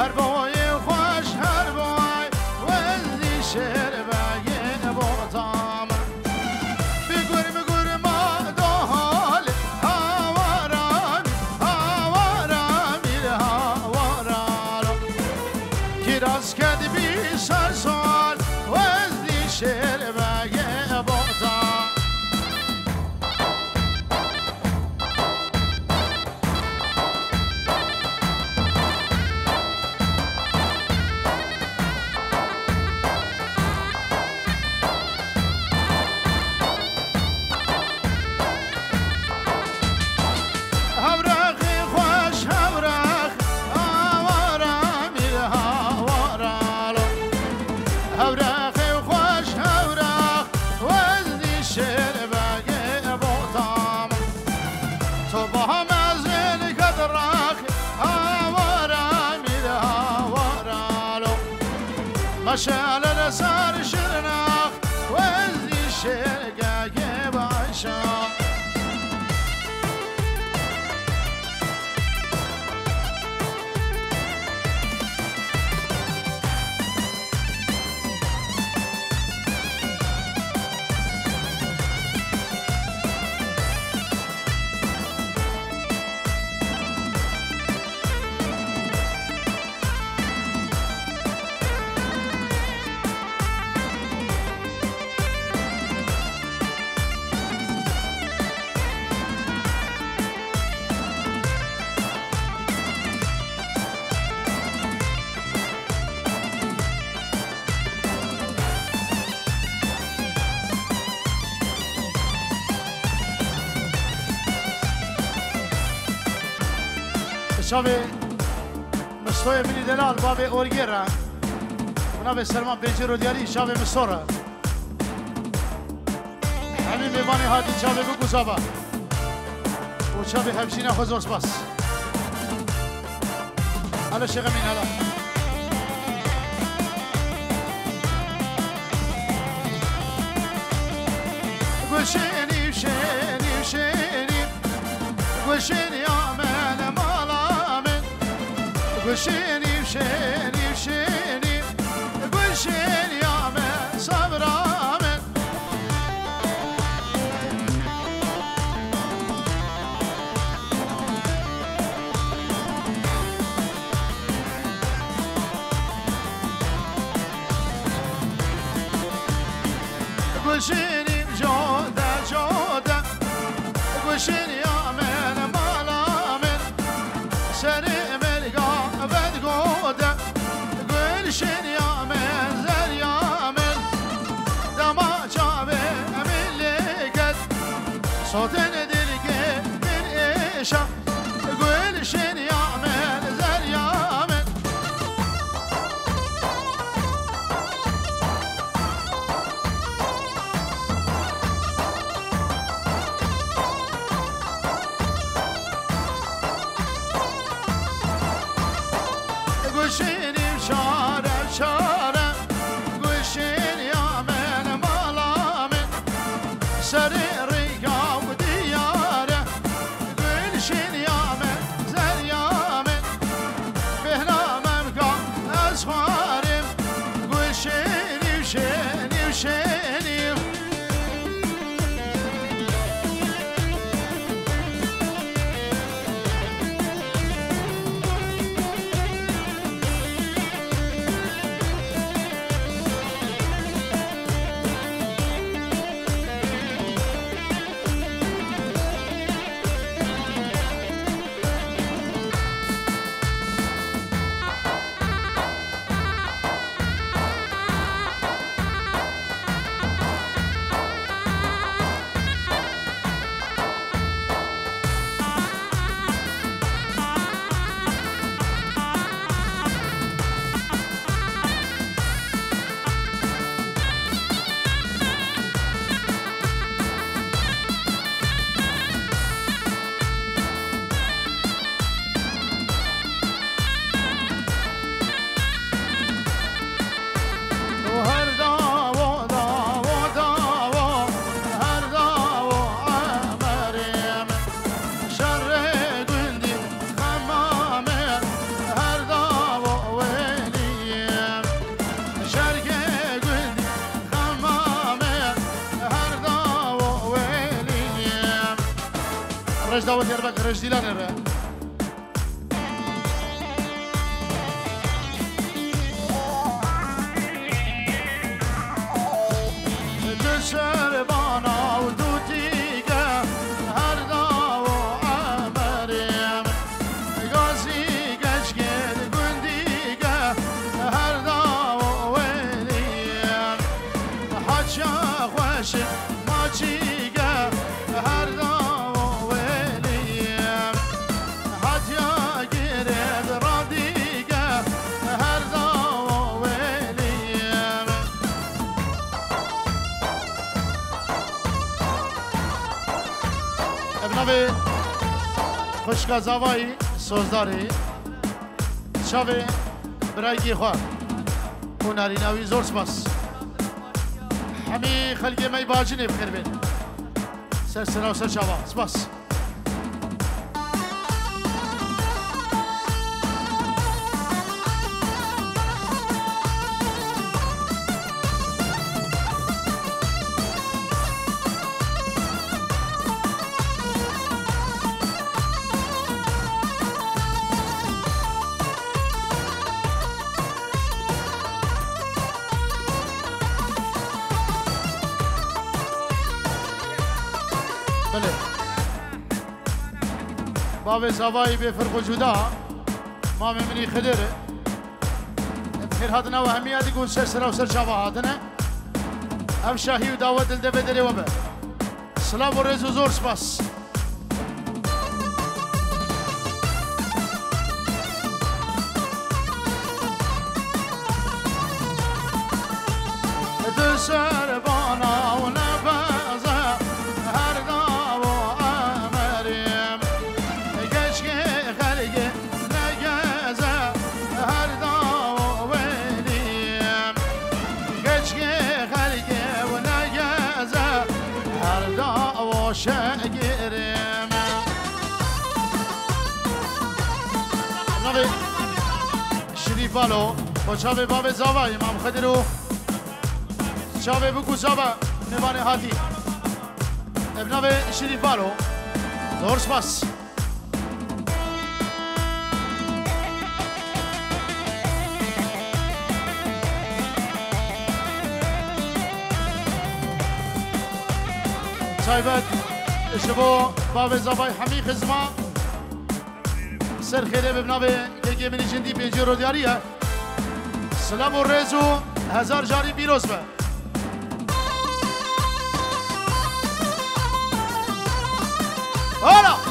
هر بوی خوش هر بوی وزی شیر بگین بوتام بگور ما دو حال هوارم هوارم kiraz kedi bir sarsal Vezdi şerbege bota Havrakı hoş havrak Avaram il havaralo Havrakı hoş havrak Vezdi şerbege botam Sabah mezil kadrak Avaram il havaralo Maşallah sar şırnak Vezdi şerbege başam شاوی مستوی بنی دلال باب اورگیرا اونا به سلمان بنجی رو دیاری شاوی مستوره همین میوانی هادی شاوی بگو زابا و شاوی همشینه خوزوز بس حالا شیخ مین حالا گوشینی شینی شینی گوشینی آمن مالامن گوشینی شینی شینی گوشینی آمن صبرامن گوشینی جوده جوده گوشینی آمن مالامن سری ملگا بدگوده گوشینی آمن زریامن دما چاوه ملگت صوتن دلگه من ایشم گوشینی آمن زریامن گوشینی شاره شاره گوشینی آمن مالامن سری ریگا و دیاره گوشینی آمن زریامن بهنامم گام از خوارم گوشینی شینی شینی باش دعوت دياربكر رجديلان را شربانا و دوتیگه هر داو عمریم گازی گشگد گندیگه هر داو ولیم حچا خوش ماچیگه هر داو ولیم حتیا گرد رادیگه هر داو ولیم ابنابی خوشکا زوایی سوزداری شاوی برایگی خواه و ناریناوی زور سپاس همی خلقی می باجنی بخیر بین سر سنا و سر شاوا سپاس بله باب زوایی به فرق و جدا ما منی خدره بخیر هاتنا و همیادی گون سر سر و سر شابه هاتنه ام شاهی و دعوت دل ده بدره و به سلام و رز و زور سپاس دسر بانا و نبازه هر داو عمریم گشگه خلگه نگزه هر داو ولیم گشگه خلگه و نگزه هر داو شگریم نوی شریفالو با چاوه باب زاوای امام خدرو چاوه بگو زاوه نوان هاتی ابناوه شریف بالو زور سپاس سایبت شبو باب زبای حمی خزما سر خیره ببناوه یکی منی جندی پینجی رو دیاریه سلام و رزو هزار جاری بیروز به هلا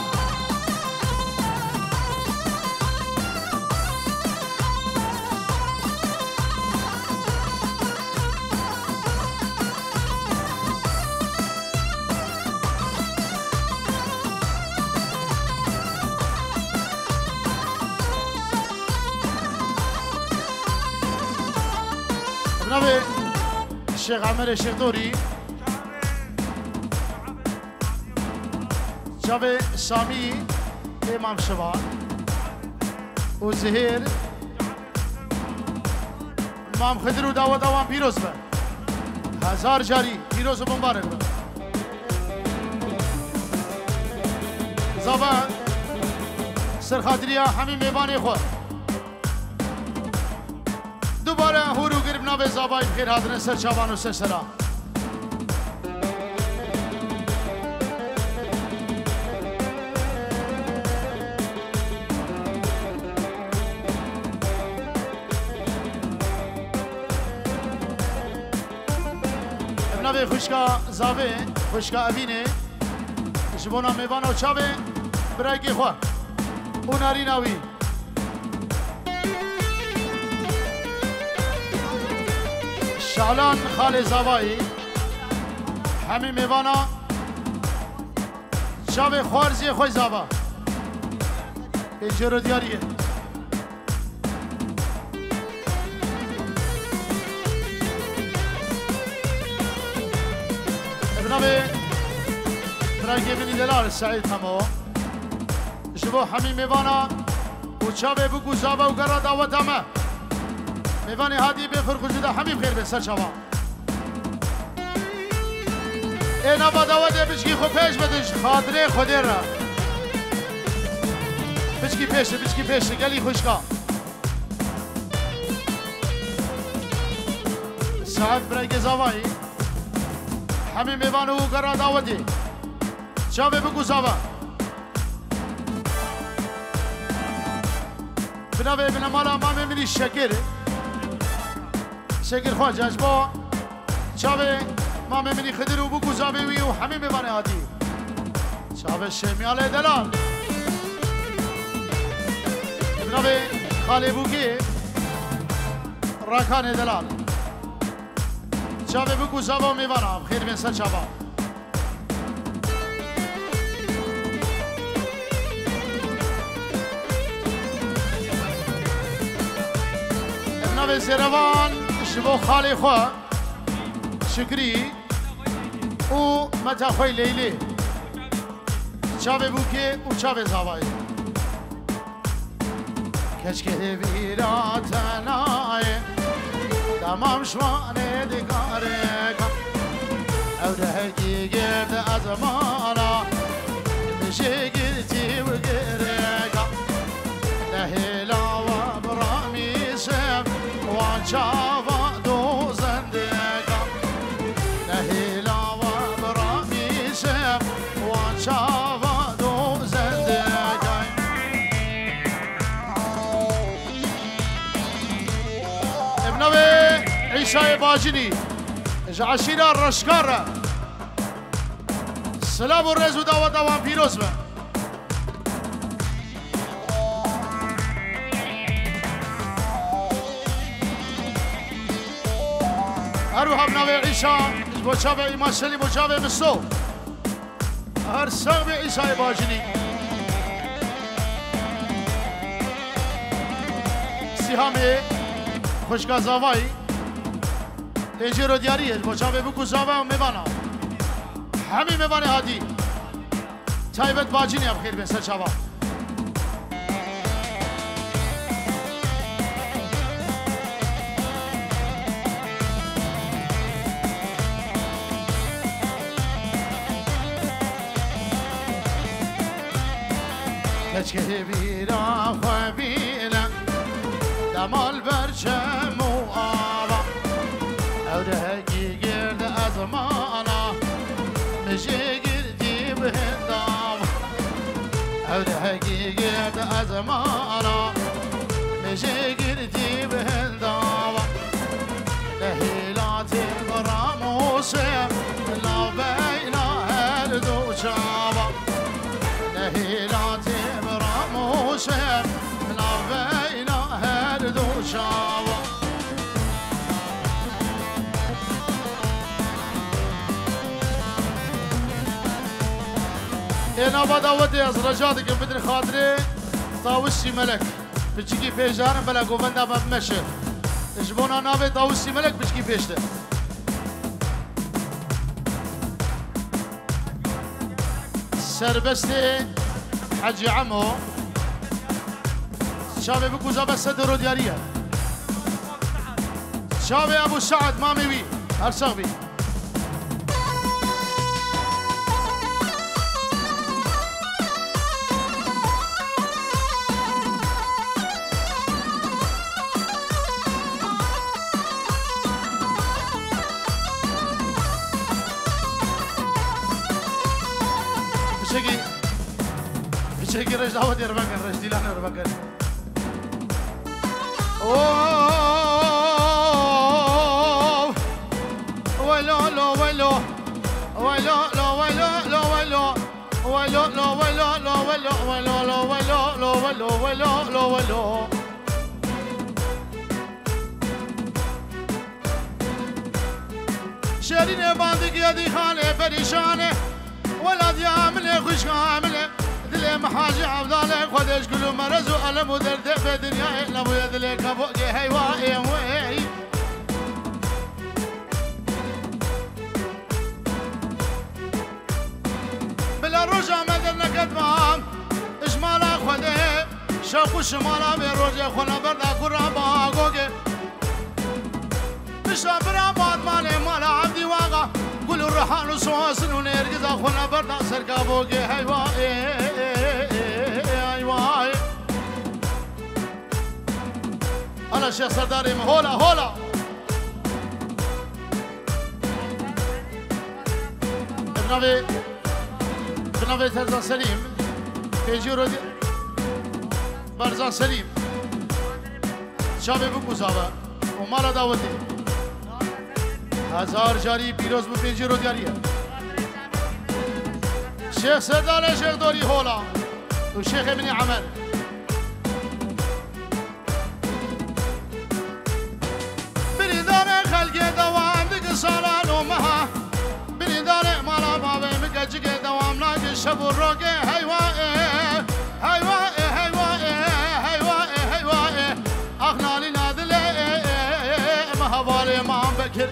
جناب الشيخ عمر الشيخ دوري جناب سامي امام شباب وزهير امام خضر و دعوت اوان پیروز به هزار جاری پیروز و مبارک به زبان سرخادریا همین میوانی خود دوباره هورو گرب ناب زبای بخیر هاتن سر چابان و سر سرا ابنابه خوشکا زاوه خوشکا اوینه جبونا میوان و چابه برای که خواه اوناری ناوی شعلان خال زوایی همین میوانا شاب خوارزی خوی زوا اینجا رو دیاریه ابنابه برای منی دلال سعید همو شبو همین میوانا و چابه بگو زوا و گرا دعوت همه میوانی هادی به فرخوجوده همین خیر به سر شما اینا با دعوت بشکی خو پیش بدش خاطره خودی را بچکی پیشه گلی خوشکا ساعت برای زوایی همین میوانو و گرا داودی چاوه بگو زوا بنابه بنامالا مامه منی شکر خواجه اجبا چاوه مامه منی خدر و بگو زاوه وی و همین میوانه هاتی چاوه شمیال دلال بنابه خاله بوگی راکان دلال چاوه بگو زاوا میوانم خیر بین سر چاوا ابنابه زیروان شبو خالی خواه شکری و متا خوی لیلی چاوه بوگی و چاوه زاوایی کشکه بیراتنای تمام شوانه دکاره او دهکی گرد از مالا میشه گرتی و گرگا نهیلا و برامیشم و چاوا دو زندگا نهیلا و برامیشم و چاوا دو زندگا ابنوی عیسای باجنی عشیره رشکاره سلام و رز و دعوت دوام پیروز به هرو هم نوی عیسا بچاوه ایمان سلی بچاوه مستو هر ساقب عیسای باجنی سیهامی خوشگاه زاوایی تیجی رو دیاریه بچاوه بکو زاوه و میبانا همین میبانه هادی تایبت باجینی هم خیر بسر چاوا کچکه بیرا خواه بیرم دمال برچم و آبا او دهکی گرد از مانا میشه گردی به هندام او دهکی گرد از مانا میشه گردی به هندام نهیلات براموسم لا بینا هر دو چابا نهیلات براموسم لا بینا هر دو چابا اینا با دعوتی از رجاتی که بدن خاطره طاووسی ملک بچکی پیشارم بلا گوونده مبمشه اجبونا ناوی طاووسی ملک بچکی پیشته سربست حجی عمو شابه بکو زابه صدر و دیاریه شابه ابو سعد مامي وي هرسغ بي بشكي رج دعوتي ربكن رج ديلان ربكن ويلو لو ويلو ويلو لو ويلو لو ويلو ويلو لو ويلو لو ويلو ويلو لو ويلو لو ويلو ويلو لو ويلو شيرين باندك يدي خانه فريشانه ولا ديامله خوش كامله دل محاجي عبدالك خدش كل مرز وألم ودرد في دنيا لابو يدلك فوق هيواي وي بلا رجع مدرنا كدمام اجمالا خده شاقو شمالا بروجه خلا بردا قرابا قوقي بشا برامات مالي مالا عبدي واقع قولوا الرحال وسواسن ونرقز خلا بردا سرقا بوقي هيواي أنا شيخ سرداري هولا هولا بنوي ترزان سليم بيجورو برزان سليم شابه بو زاوا ومالا دعوتي 1000 جاری پیروز بو بيجورو دیاریه شيخ سردار شيخ دوري هولا وشيخ ابن عمر بريدار خلق دوام دق سالان ومها بريدار مالا بابي مكجق دوام لاقي شبو الروقي هيوائي هيوائي هيوائي هيوائي هيوائي أغنالي نادلي مهوالي ما عم بكر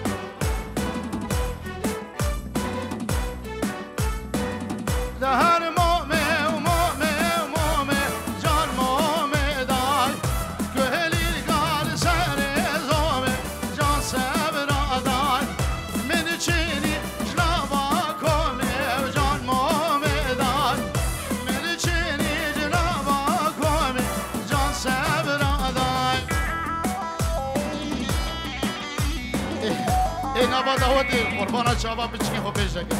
دهر مؤمن ومؤمن ومؤمن جان مؤمن داي كهلي قال سهري زومي جان سبر داي من تشيني جنابا كومي وجان مؤمن داي من تشيني جنابا كومي جان سبر داي إيه نبا داودي قربانا شباب بچكي خو بيجدك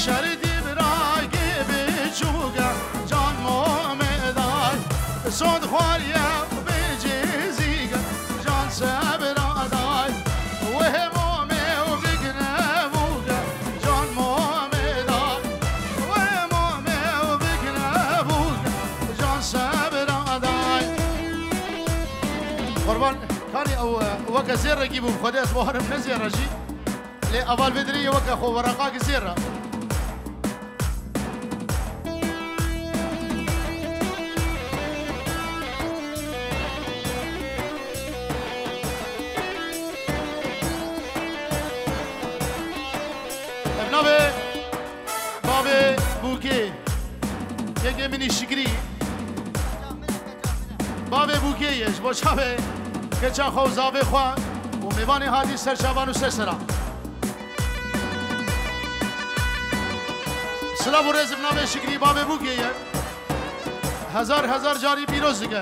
شردی براگی بیچوگا جان مومدای سود خواریا بیجیزیگا جان سبرادای و همومه و بگنبوگا جان مومدای و همومه و بگنبوگا جان سبرادای قربان کاری او وقت زیر گیبو خودی از بحرم نزیر جی لی اول بدری وقت خو ورقا زیره بابي بوكي يجي مني شكري بابي بوكي يش بوشابي كچا خو زاوي خوا وميواني هادي سرشابان وسسرا سلام ورز بنامه شكري بابي بوكي هزار جاري بيروز دیگه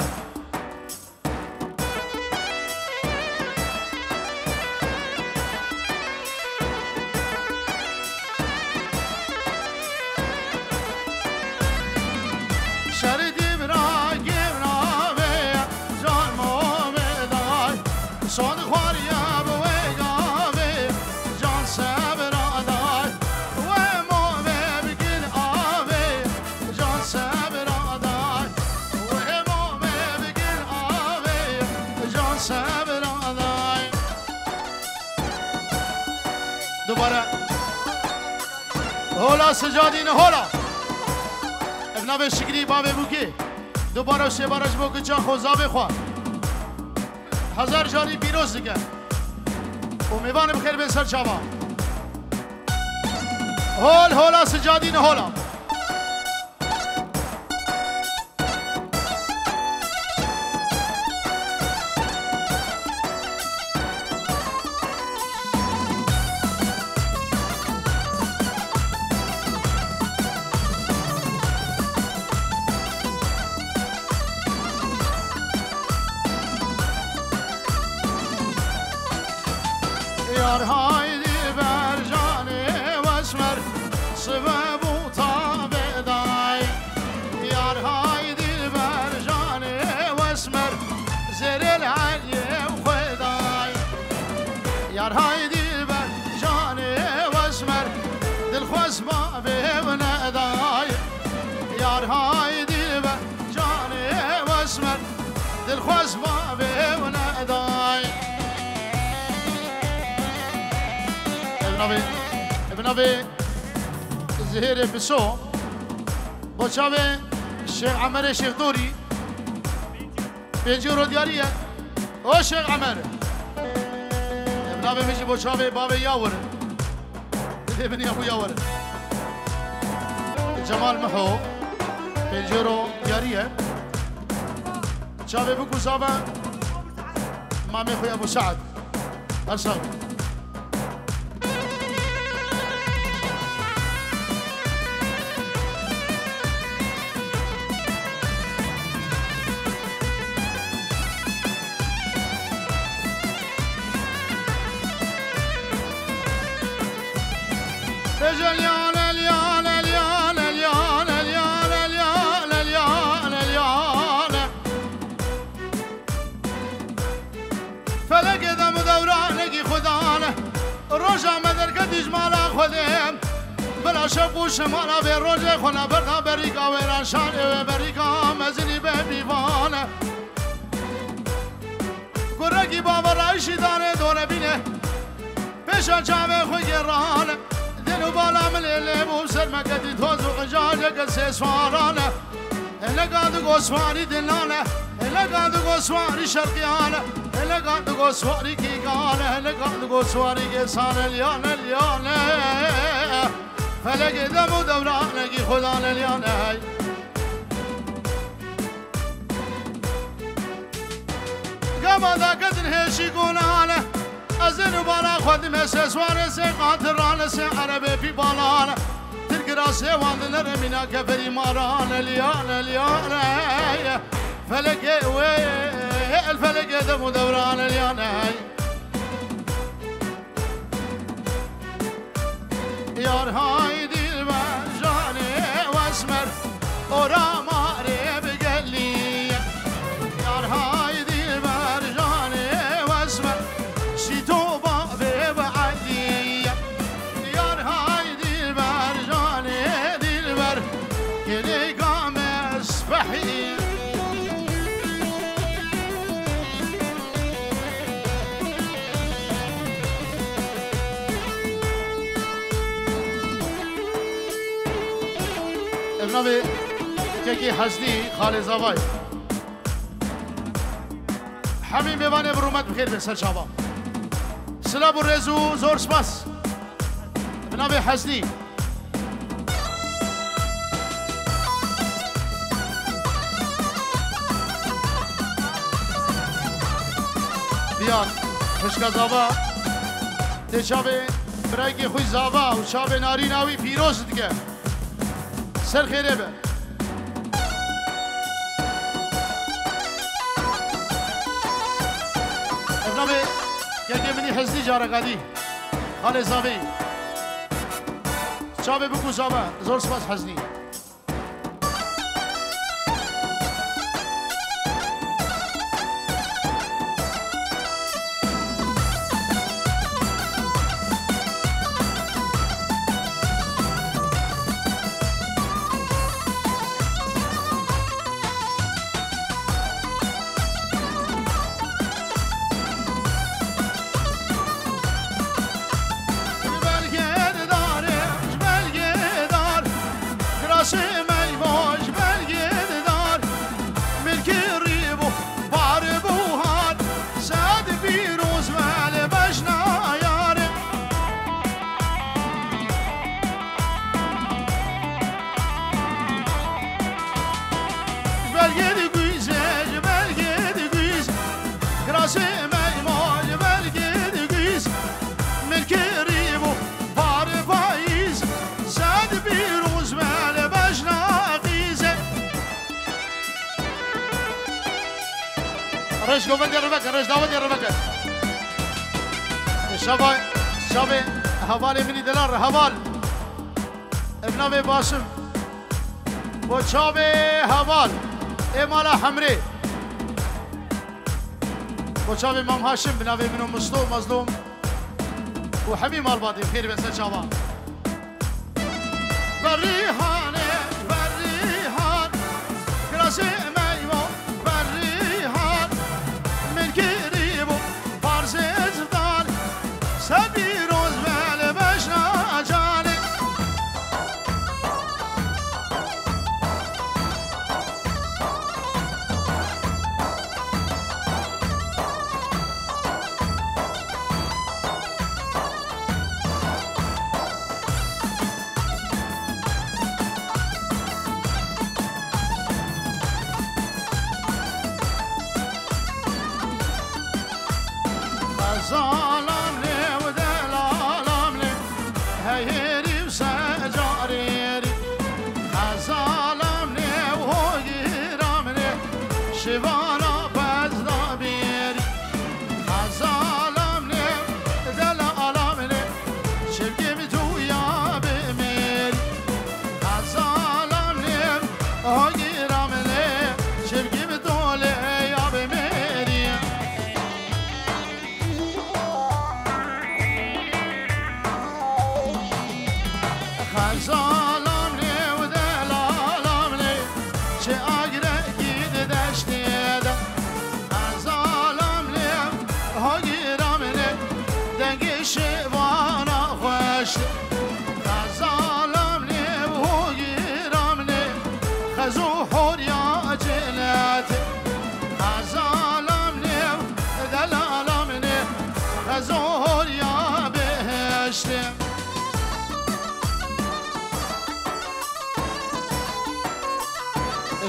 صاد خواریا بویگاوی جان سبر آدای و مومه بگن آوی جان سبر آدای و مومه بگن آوی جان سبر آدای دوباره هولا سجادین هولا ابن شکری بابه بوکی دوباره سه بارش بوکی جان خوزاوی خواه 1000 جاری پیروز دیگه امیدوارم بخیر به سر چاوا هولا سجادین هولا یار هایدی بر جان واسمر سبب تابع دای یار هایدی بر جان واسمر زر العلی خدای یار هایدی بر جان واسمر دل خواست ما به ندای یار هایدی بر جان واسمر دل خواست ما به ندای ابن ابي زهير بسو بوشابه الشيخ عمر الشيخ دوري بيجورو دياريه او شيخ عمر ابن ابي مشي بوشابه بابا ياور ابن ابو ياور جمال محو بيجورو دياريه شابه بكو صابه مامي خويا ابو سعد ارسل جليان اليان اليان اليان اليان اليان اليان اليان فلك دم دورانك خدانه روجا مدرك دجمالا خدم بلا شبو شمالا في روجه خنا بردا بريكا ويرانشان بريكا مزني ببيوانه كركي بابا رايشي دانه دونه بينه بشان جامع خوي گرانه دلو بالا من اللي بو سر مكدي توز وقجاجك سيسوارانه اللي قاعد قوسواري دلانه اللي قاعد قوسواري شرقيانه اللي قاعد قوسواري كيقانه اللي قاعد قوسواري كيسان اليان اليان فلك دم دورانك خدان اليان هاي قام ذاك هشي قولانه ازن بالا خدمه سوار سه قاتران سه عربي في بالان ترقرا سه واندن رمينا كفري ماران اليان اليان فلك وي الفلك دم دوران اليان يار هاي دل جاني واسمر ورا ماري بقلي يار هاي دل جاني واسمر ابنابي كيكي حسدي خالي زواي حميم بيواني برومت بخير بسر شابا سلاب الرزو زور سپاس ابنابي حسدي بیان خشکا زاوا تی شابه برای خوی زاوا و شابه ناری ناوی پیروز دیگه سر خیره به ابنابه که منی حزدی جارقادی خاله زاوی شابه بکو زاوا زور سپاس حزدی رش قوة دير البكر رش داود دير البكر شابي هوالي مني دلار هوال ابنابي باسم وشابي هوال امالا حمري وشابي مام هاشم بنابي منو مظلوم وحميم الباطي بخير بس شابا بالريحان كراسي ميمون بالريحان من كريبو فارس ازدال سبي روز بال بشنا جاني ظالم لي ودلالم لي هيري وسجاريري ظالم لي وهيرم لي شبانا بزدابيري ظالم لي دلالم لي شبكي بتويا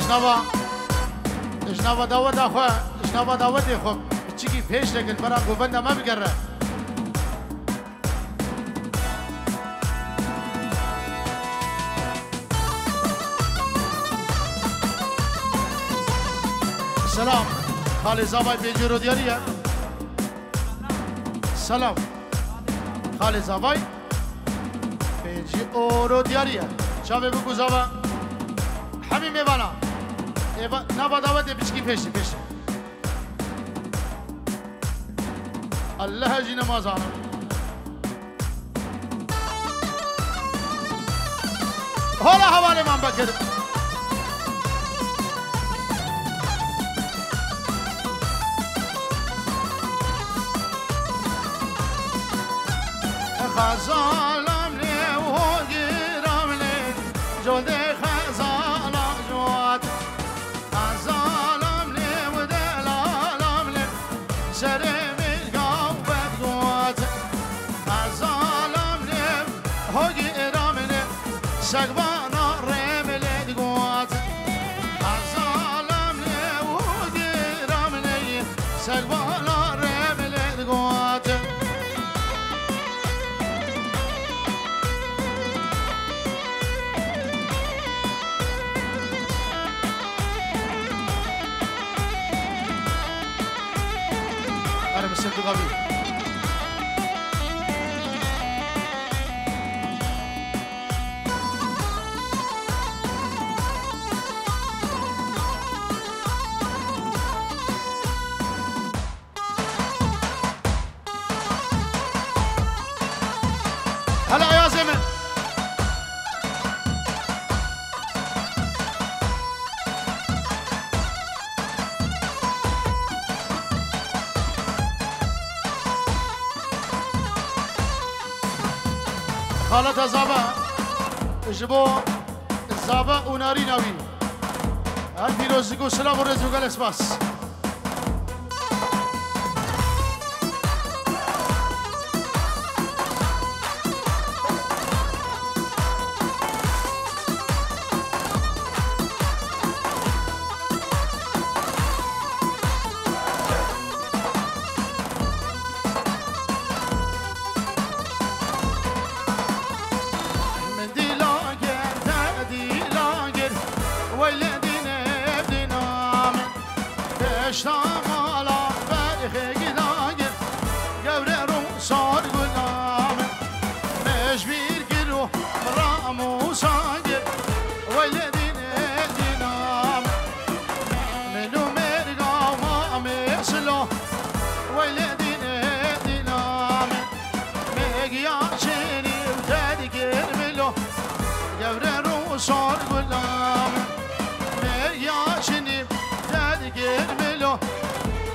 اجنابا داود اخوه اجنابا داود اخوه بچکی پیش لگل برا گوبنده ما بگره سلام خالی زابای پیجی رو دیاریه سلام خالی زابای پیجی او رو دیاریه شابه بگو زابا همین میوانا نبا داود بچکی پیشی الله جی نماز آنم حالا حواله من بکر خزالم لی و گیرم لی جلد خزالم جواد خزالم لی و دلالم لی سرم الگاو بدگواد خزالم لی و گیرم لی سگوانا رم لی دگواد خزالم لی و گیرم لی سگوانا رم لی دگواد سنتو قبي هلا يا زمن خالة زابا جبو زابا وناري ناوي هل في روزيكو سلام ورزوك الاسباس صار غلام يا شنيب دادك الملو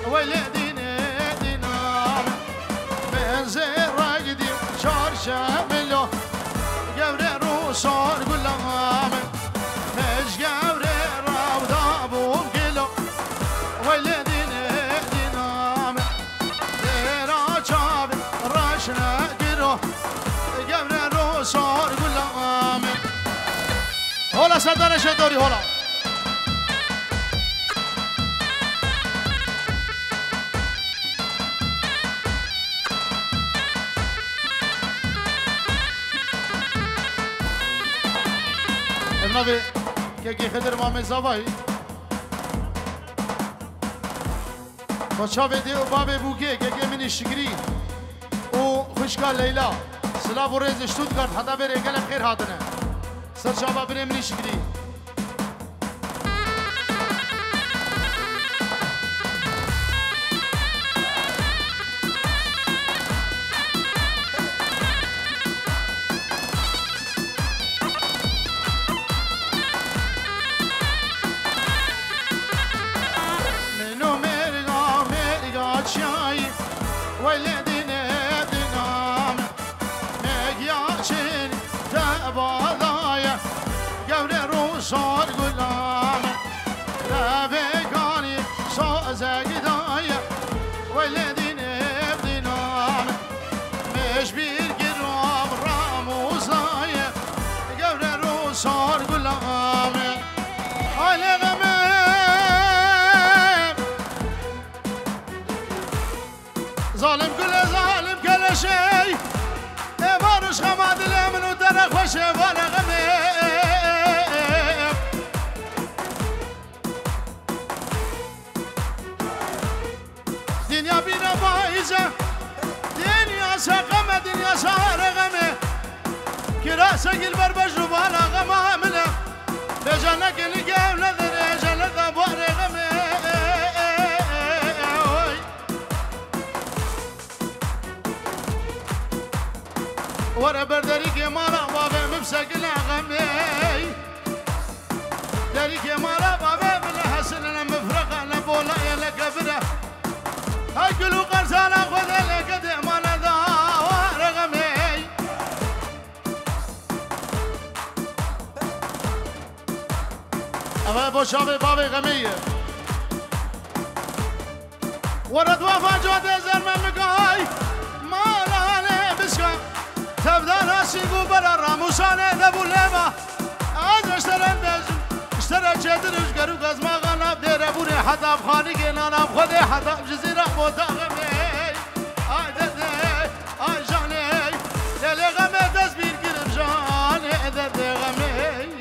ولدينا دينام من زين راقدي شار شاملو قبر رو صار غلام مش قبر روضا ابو كيلو ولدينا دينام ديرا شاب راشنا كيلو قبر رو صار غلام هلا سردار شدوری هلا ابنابي که خدر مام زوای بچا بدی و باب بوگه که منی شکری و خوشگاه لیلا سلاف و ریز شتوتگارت حتی بره گل خیر هاتنه سر شابا بریم منی شکری صار غلام لا بيقاني صوز قدايا والذين بدنام مش بيرقرام راموزايا قبل الروس صار غلام على غمي دنيا بينا بايزة دنيا سقمة دنيا سهر غمة كراسة البر بجربانا غمة عملة لجنك القام نذر جنة أبوار غمة ورا بردريك مارا بابا مبسقنا غمة دريك مارا بابا بلا حسننا مفرقة نبولا يلا كفرة هاي كلو قرصانا خذ لك دمانا دوار غمي أبا بوشابي بابي غمية ورد وفا جود زرم مقاي مالا بسكا تبدا ناسي قبر الراموساني دبو لما از اشترن بزن اشترى جدرش قرو قزما غناب دير بوري حتى بخاني قنانا بخدي حتى بجزيرة موتا غمي آي ددي آي جاني للي غمي تزبير قرب جاني ددي غمي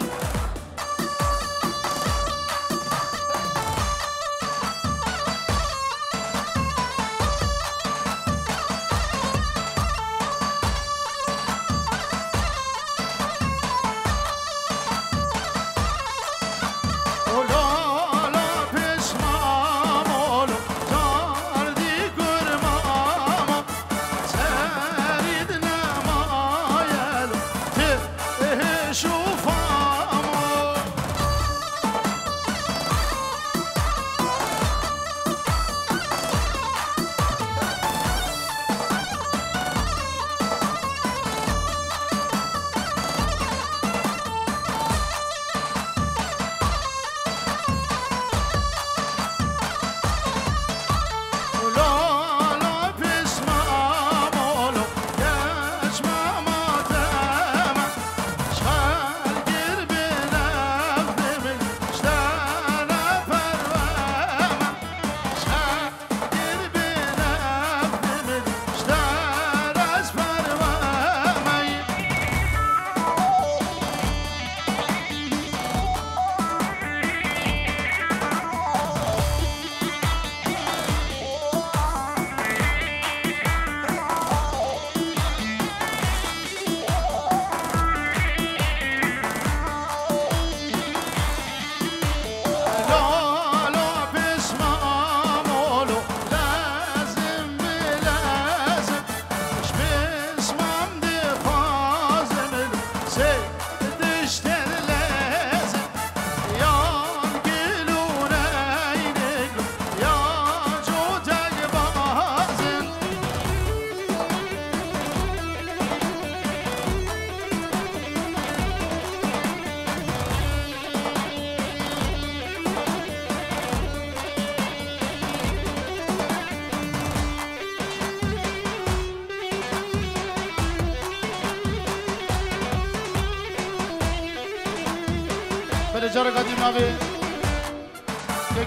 جارا قدیم نوی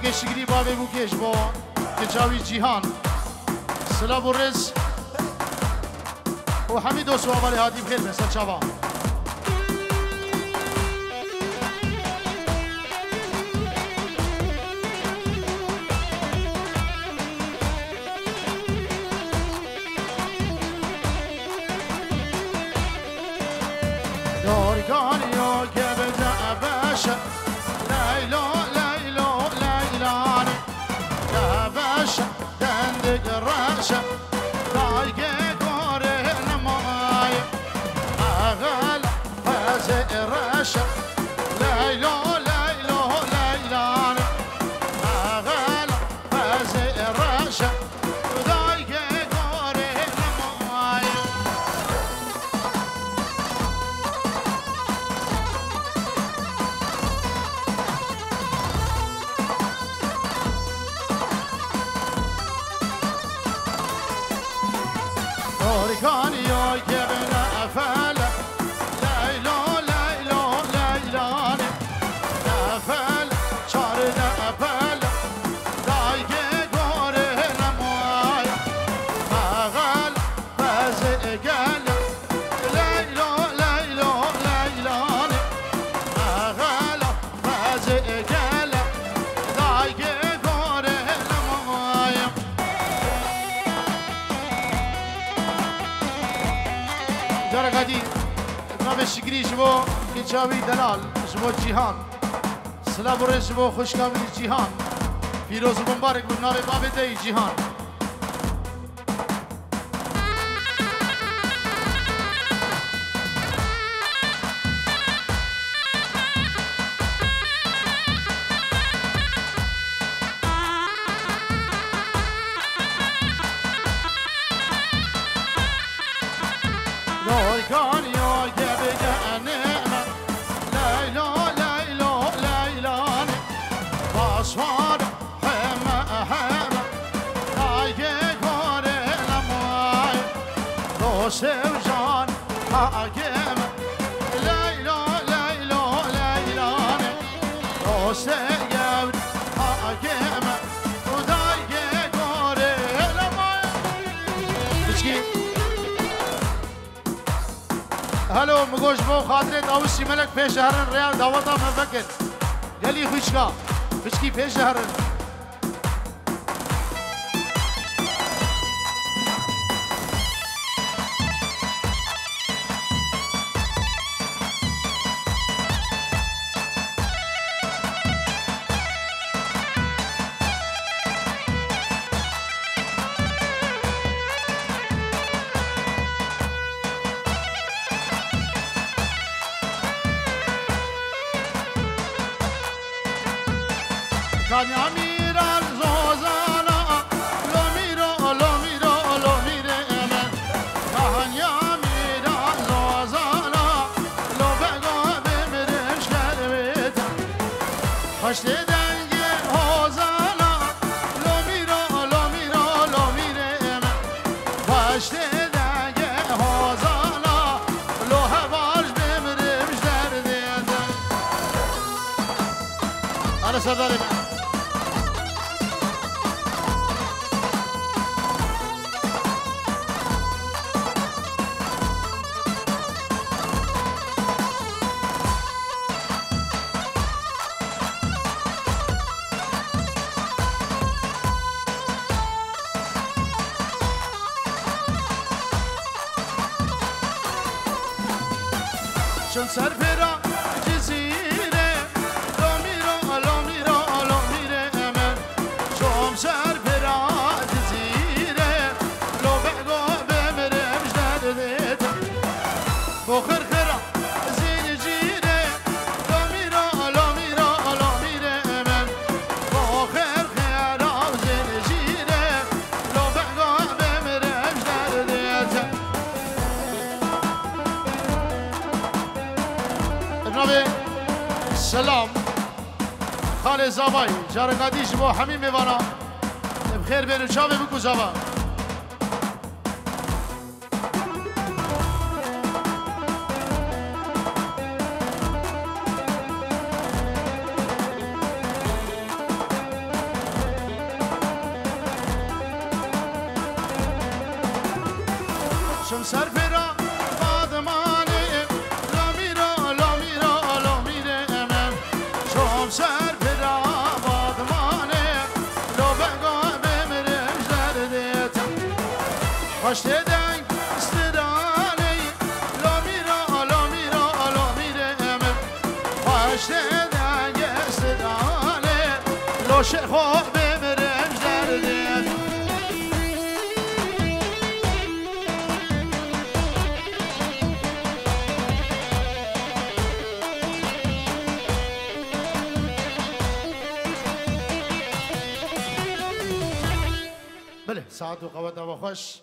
که شگری باوی بو کش با که چاوی جیهان سلام و رز و همین دو سوابالی هادی بخیر بسر چاوا دارگانیو که بده بشه لیلا لیلا لیلانه که بشه دندگ رشه دایگه کاره نمایه آغا شکری جبو کچاوی دلال جبو جیهان سلام ریز جبو خوشکامی جیهان پیروز مبارک بود نام باب دی جیهان كان يا جبك نعمة ليلى ليلى ليلى باسوار حما حما هاي كار لماي دوسم جان حاكم ليلى ليلى ليلى دوسم جان حاكم وداي كار لماي هلو مگوش بو خاطر داوسی ملک پیش هرن ریال دعوتا مفکر گلی خوشکا بچکی پیش هرن Kanya miran zozana lo miro emen Kanya miran zozana lo bego bemirish kelbeta Haşte denge hozana lo miro emen Haşte denge hozana lo hevaj bemirish derdeta Ana sardar ben شن سرفرا جزیره لو میره من شم سرفرا جزیره لو بگو بمرم جدیده بخر خرا زین جیره لو میره من بخر خرا زین جیره لو بگو بمرم جدیده سلام خاله زابای جارقادیش با همین میوانا بخیر بینو چاوه بکو زابا شم سرفرا بادمانه سر برا بادمانه لو بگو بمرش دردیتم خوشت دنگ استرانی لو میره من خوشت دنگ استرانی لو شخو بمرش دردیتم بله ساعت و قوت و خوش